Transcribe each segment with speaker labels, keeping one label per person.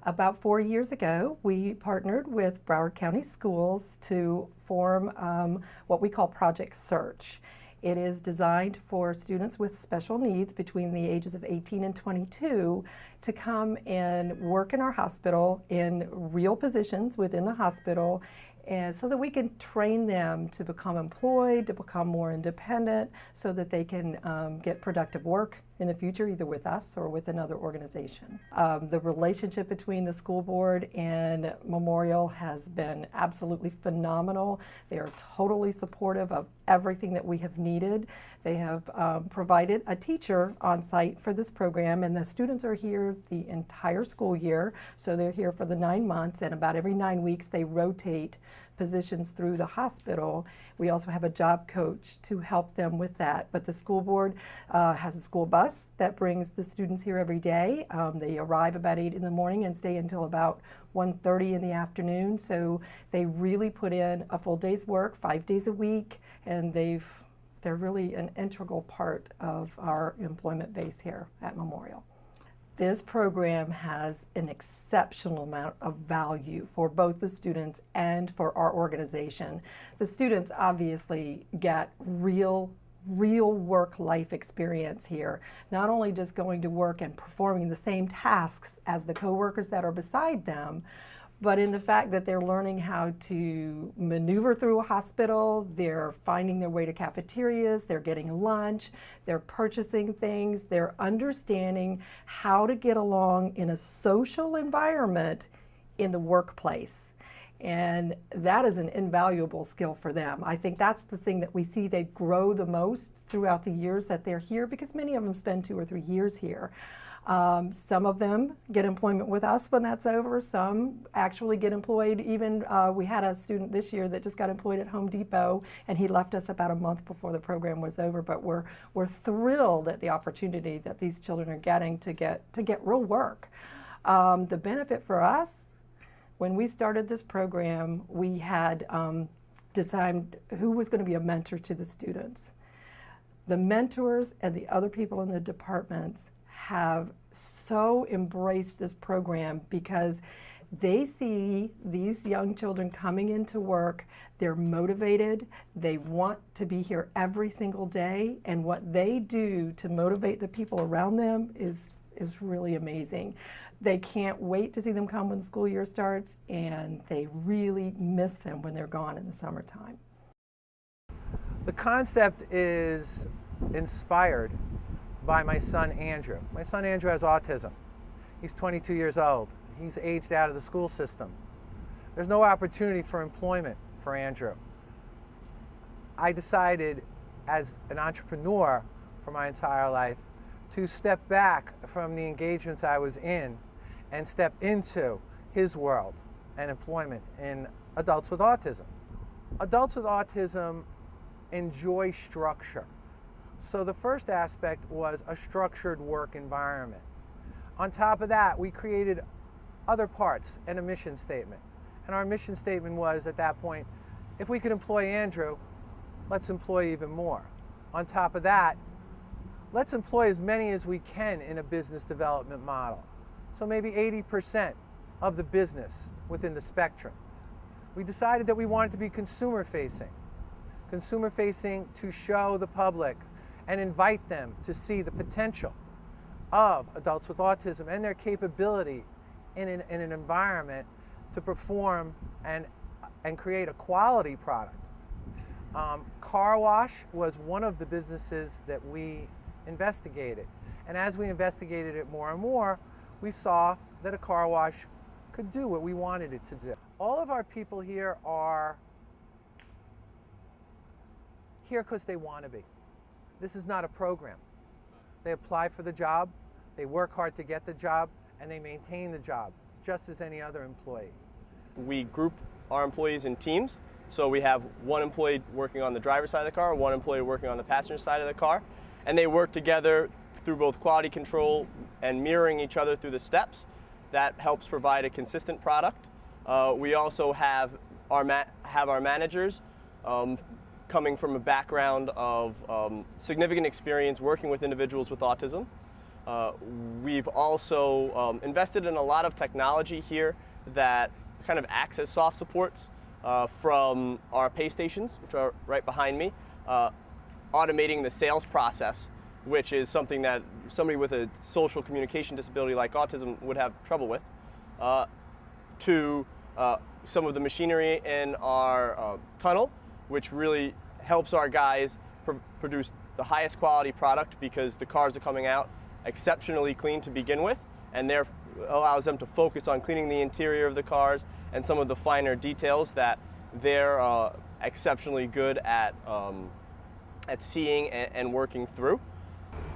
Speaker 1: About 4 years ago, we partnered with Broward County Schools to form what we call Project Search. It is designed for students with special needs between the ages of 18 and 22 to come and work in our hospital in real positions within the hospital, and so that we can train them to become employed, to become more independent, so that they can get productive work in the future, either with us or with another organization. The relationship between the school board and Memorial has been absolutely phenomenal. They are totally supportive of everything that we have needed. They have provided a teacher on site for this program, and the students are here the entire school year. So they're here for the 9 months, and about every 9 weeks they rotate positions through the hospital. We also have a job coach to help them with that. But the school board has a school bus that brings the students here every day. They arrive about 8 in the morning and stay until about 1:30 in the afternoon. So they really put in a full day's work, 5 days a week, and they're really an integral part of our employment base here at Memorial. This program has an exceptional amount of value for both the students and for our organization. The students obviously get real work-life experience here, not only just going to work and performing the same tasks as the coworkers that are beside them, but in the fact that they're learning how to maneuver through a hospital, they're finding their way to cafeterias, they're getting lunch, they're purchasing things, they're understanding how to get along in a social environment in the workplace. And that is an invaluable skill for them. I think that's the thing that we see they grow the most throughout the years that they're here, because many of them spend 2 or 3 years here. Some of them get employment with us when that's over. Some actually get employed even, we had a student this year that just got employed at Home Depot, and he left us about a month before the program was over. But we're thrilled at the opportunity that these children are getting to get real work. The benefit for us, when we started this program, we had decided who was going to be a mentor to the students. The mentors and the other people in the departments have so embraced this program because they see these young children coming into work, they're motivated, they want to be here every single day, and what they do to motivate the people around them is really amazing. They can't wait to see them come when the school year starts, and they really miss them when they're gone in the summertime.
Speaker 2: The concept is inspired by my son Andrew. My son Andrew has autism. He's 22 years old. He's aged out of the school system. There's no opportunity for employment for Andrew. I decided as an entrepreneur for my entire life to step back from the engagements I was in and step into his world and employment in adults with autism. Adults with autism enjoy structure. So the first aspect was a structured work environment. On top of that, we created other parts and a mission statement. And our mission statement was, at that point, if we could employ Andrew, let's employ even more. On top of that, let's employ as many as we can in a business development model. So maybe 80% of the business within the spectrum. We decided that we wanted to be consumer-facing. Consumer-facing to show the public and invite them to see the potential of adults with autism and their capability in an environment to perform and create a quality product. Car wash was one of the businesses that we investigated. And as we investigated it more and more, we saw that a car wash could do what we wanted it to do. All of our people here are here because they want to be. This is not a program. They apply for the job, they work hard to get the job, and they maintain the job, just as any other employee.
Speaker 3: We group our employees in teams. So we have one employee working on the driver's side of the car, one employee working on the passenger side of the car, and they work together through both quality control and mirroring each other through the steps. That helps provide a consistent product. We also have our managers coming from a background of significant experience working with individuals with autism. We've also invested in a lot of technology here that kind of acts as soft supports from our pay stations, which are right behind me, automating the sales process, which is something that somebody with a social communication disability like autism would have trouble with, to some of the machinery in our tunnel, which really helps our guys produce the highest quality product because the cars are coming out exceptionally clean to begin with, and there allows them to focus on cleaning the interior of the cars and some of the finer details that they're exceptionally good at seeing and working through.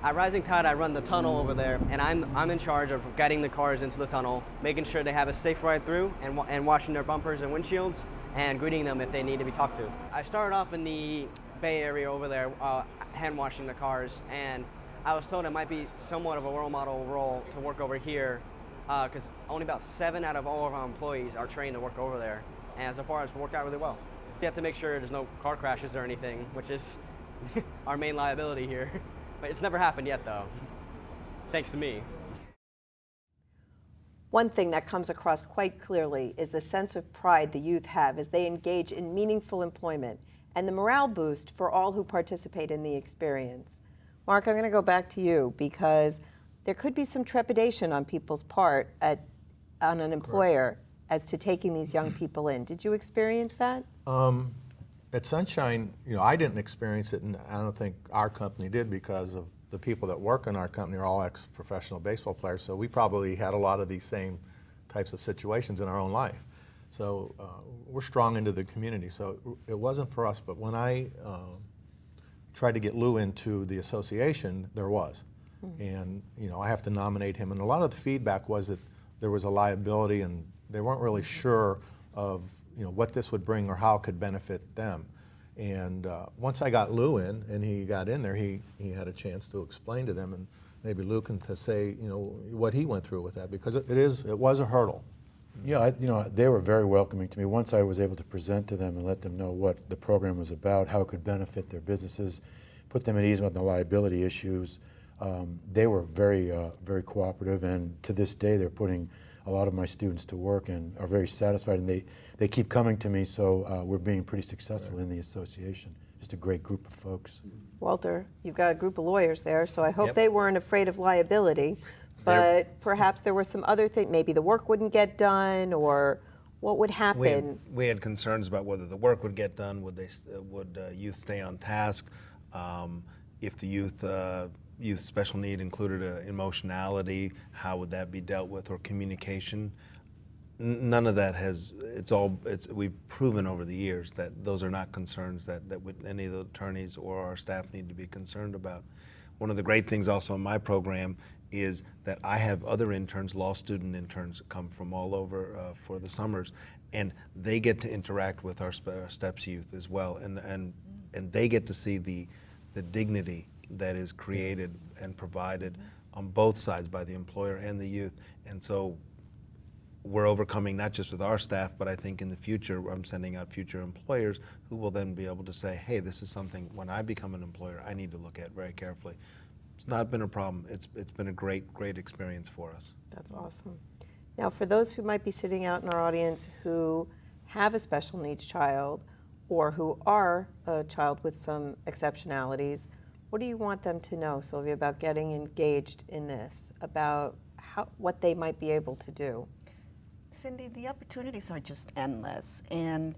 Speaker 4: At Rising Tide, I run the tunnel over there, and I'm in charge of guiding the cars into the tunnel, making sure they have a safe ride through, and washing their bumpers and windshields, and greeting them if they need to be talked to. I started off in the Bay Area over there, hand washing the cars, and I was told it might be somewhat of a role model role to work over here, because only about 7 out of all of our employees are trained to work over there, and so far it's worked out really well. You have to make sure there's no car crashes or anything, which is our main liability here. But it's never happened yet, though, thanks to me.
Speaker 5: One thing that comes across quite clearly is the sense of pride the youth have as they engage in meaningful employment and the morale boost for all who participate in the experience. Mark, I'm going to go back to you because there could be some trepidation on people's part on an employer as to taking these young people in. Did you experience that?
Speaker 6: At Sunshine, I didn't experience it, and I don't think our company did because of the people that work in our company are all ex-professional baseball players, so we probably had a lot of these same types of situations in our own life. So we're strong into the community, so it wasn't for us, but when I tried to get Lou into the association, there was. And I have to nominate him, and a lot of the feedback was that there was a liability and they weren't really sure of what this would bring or how it could benefit them. And once I got Lou in and he got in there, he had a chance to explain to them, and maybe Lou can say what he went through with that, because it was a hurdle.
Speaker 7: Yeah, they were very welcoming to me. Once I was able to present to them and let them know what the program was about, how it could benefit their businesses, put them at ease with the liability issues, they were very, very cooperative, and to this day they're putting a lot of my students to work and are very satisfied, and they keep coming to me, so we're being pretty successful in the association. Just a great group of folks.
Speaker 5: Walter, you've got a group of lawyers there, so I hope they weren't afraid of liability, but perhaps there were some other things, maybe the work wouldn't get done, or what would happen?
Speaker 8: We had concerns about whether the work would get done, would youth stay on task, if the youth special need included emotionality, how would that be dealt with, or communication. None of that we've proven over the years that those are not concerns that any of the attorneys or our staff need to be concerned about. One of the great things also in my program is that I have other interns, law student interns, come from all over for the summers, and they get to interact with our STEPS youth as well, and they get to see the dignity that is created and provided on both sides by the employer and the youth. And so we're overcoming, not just with our staff, but I think in the future I'm sending out future employers who will then be able to say, hey, this is something when I become an employer I need to look at very carefully. It's not been a problem. It's been a great experience for us.
Speaker 5: That's awesome. Now, for those who might be sitting out in our audience who have a special needs child or who are a child with some exceptionalities, what do you want them to know, Silvia, about getting engaged in this, about what they might be able to do?
Speaker 9: Cindy, the opportunities are just endless, and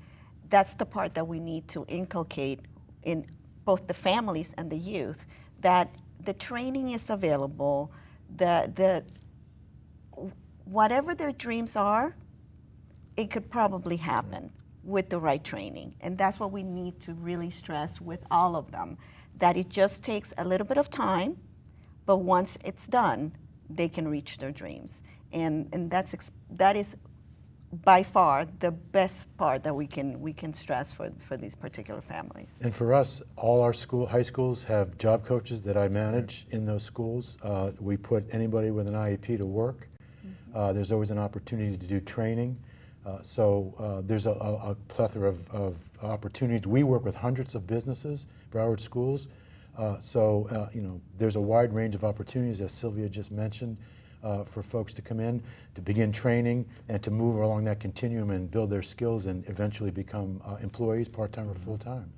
Speaker 9: that's the part that we need to inculcate in both the families and the youth, that the training is available, whatever their dreams are, it could probably happen with the right training. And that's what we need to really stress with all of them, that it just takes a little bit of time, but once it's done, they can reach their dreams. And that is by far the best part that we can stress for these particular families.
Speaker 7: And for us, all our high schools have job coaches that I manage in those schools. We put anybody with an IEP to work. There's always an opportunity to do training. So there's a plethora of opportunities. We work with hundreds of businesses, Broward schools. There's a wide range of opportunities, as Silvia just mentioned, for folks to come in, to begin training, and to move along that continuum and build their skills and eventually become employees, part-time or full-time.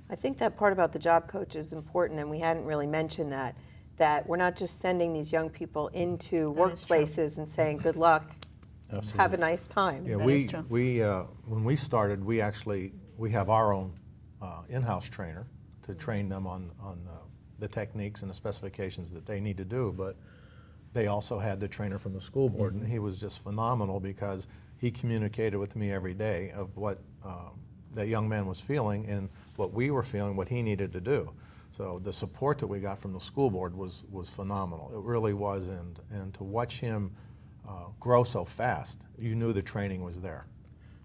Speaker 5: I think that part about the job coach is important, and we hadn't really mentioned that we're not just sending these young people into workplaces and saying, good luck,
Speaker 7: Absolutely.
Speaker 5: have a nice time.
Speaker 6: Yeah,
Speaker 9: That is true.
Speaker 6: when we started, we have our own in-house trainer to train them on the techniques and the specifications that they need to do, but they also had the trainer from the school board, and he was just phenomenal because he communicated with me every day of what that young man was feeling and what we were feeling, what he needed to do. So the support that we got from the school board was phenomenal. It really was, and to watch him grow so fast, you knew the training was there.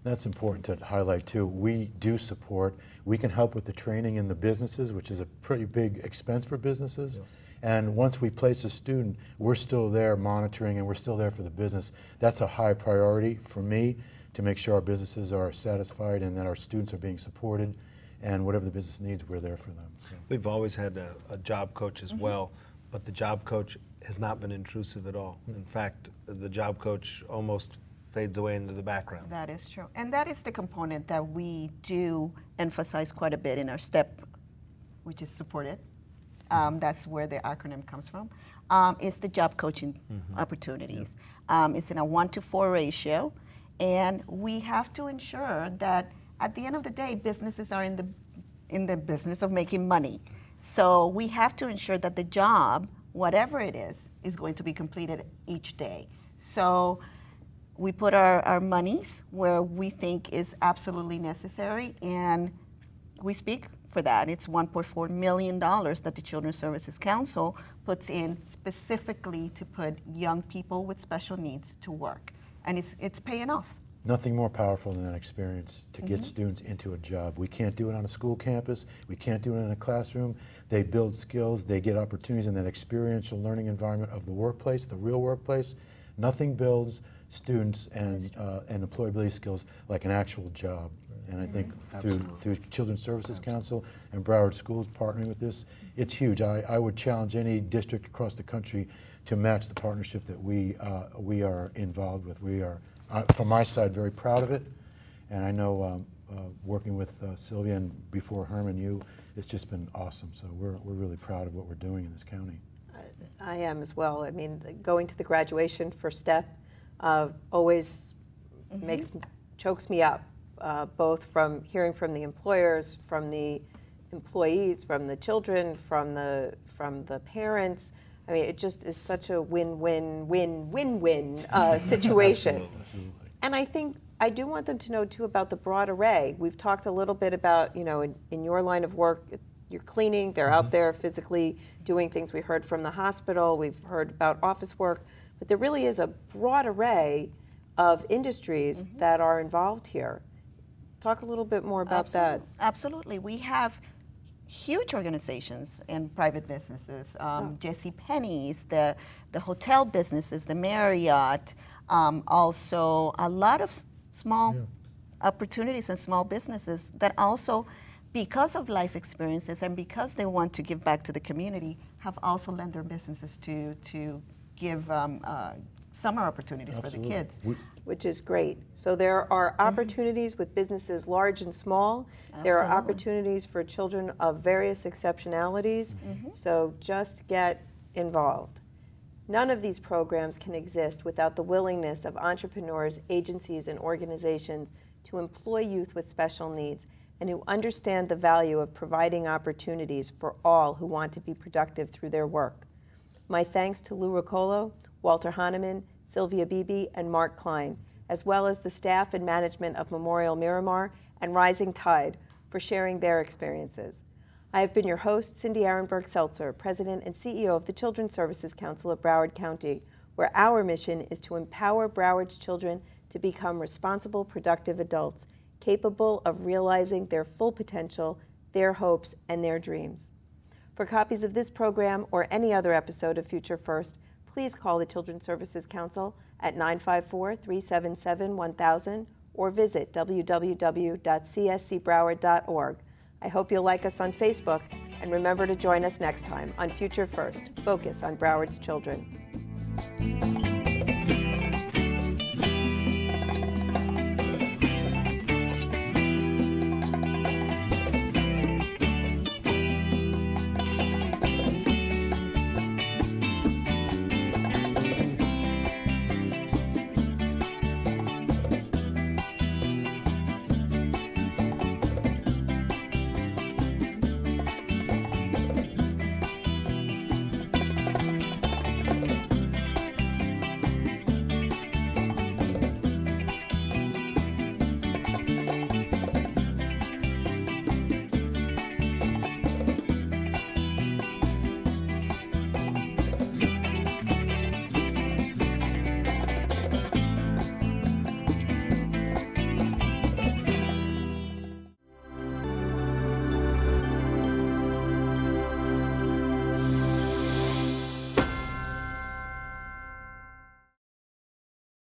Speaker 7: That's important to highlight too. We do support. We can help with the training in the businesses, which is a pretty big expense for businesses. Yeah. And once we place a student, we're still there monitoring and we're still there for the business. That's a high priority for me, to make sure our businesses are satisfied and that our students are being supported, and whatever the business needs, we're there for them. So.
Speaker 8: We've always had a job coach as well, but the job coach has not been intrusive at all. In fact, the job coach almost fades away into the background.
Speaker 9: That is true. And that is the component that we do emphasize quite a bit in our STEP, which is supported. That's where the acronym comes from. It's the job coaching opportunities. It's in a 1-to-4 ratio, and we have to ensure that at the end of the day, businesses are in the business of making money. So we have to ensure that the job, whatever it is going to be completed each day. So we put our monies where we think is absolutely necessary, and we speak for that. It's $1.4 million that the Children's Services Council puts in specifically to put young people with special needs to work, and it's paying off.
Speaker 7: Nothing more powerful than that experience to get students into a job. We can't do it on a school campus. We can't do it in a classroom. They build skills. They get opportunities in that experiential learning environment of the workplace, the real workplace. Nothing builds students and employability skills like an actual job. And I think through Children's Services Council and Broward Schools partnering with this, it's huge. I would challenge any district across the country to match the partnership that we are involved with. We are, from my side, very proud of it. And I know working with Silvia and before Herman, it's just been awesome. So we're really proud of what we're doing in this county.
Speaker 5: I am as well. I mean, going to the graduation for STEP always chokes me up, both from hearing from the employers, from the employees, from the children, from the parents. I mean, it just is such a win-win-win-win-win situation.
Speaker 7: Absolutely.
Speaker 5: And I think I do want them to know too about the broad array. We've talked a little bit about, in your line of work, you're cleaning, they're out there physically doing things. We heard from the hospital, we've heard about office work, but there really is a broad array of industries that are involved here. Talk a little bit more about that.
Speaker 9: Absolutely. We have huge organizations and private businesses, JCPenney's, the hotel businesses, the Marriott, also a lot of small opportunities and small businesses that also, because of life experiences and because they want to give back to the community, have also lent their businesses to give summer opportunities for the kids.
Speaker 5: Which is great. So there are opportunities with businesses large and small. There are opportunities for children of various exceptionalities. So just get involved. None of these programs can exist without the willingness of entrepreneurs, agencies, and organizations to employ youth with special needs and who understand the value of providing opportunities for all who want to be productive through their work. My thanks to Lou Ruccolo, Walter Honaman, Silvia Beebe, and Mark Klein, as well as the staff and management of Memorial Miramar and Rising Tide for sharing their experiences. I have been your host, Cindy Ehrenberg-Seltzer, President and CEO of the Children's Services Council of Broward County, where our mission is to empower Broward's children to become responsible, productive adults, capable of realizing their full potential, their hopes, and their dreams. For copies of this program or any other episode of Future First, please call the Children's Services Council at 954-377-1000 or visit www.cscbroward.org. I hope you'll like us on Facebook, and remember to join us next time on Future First, Focus on Broward's Children.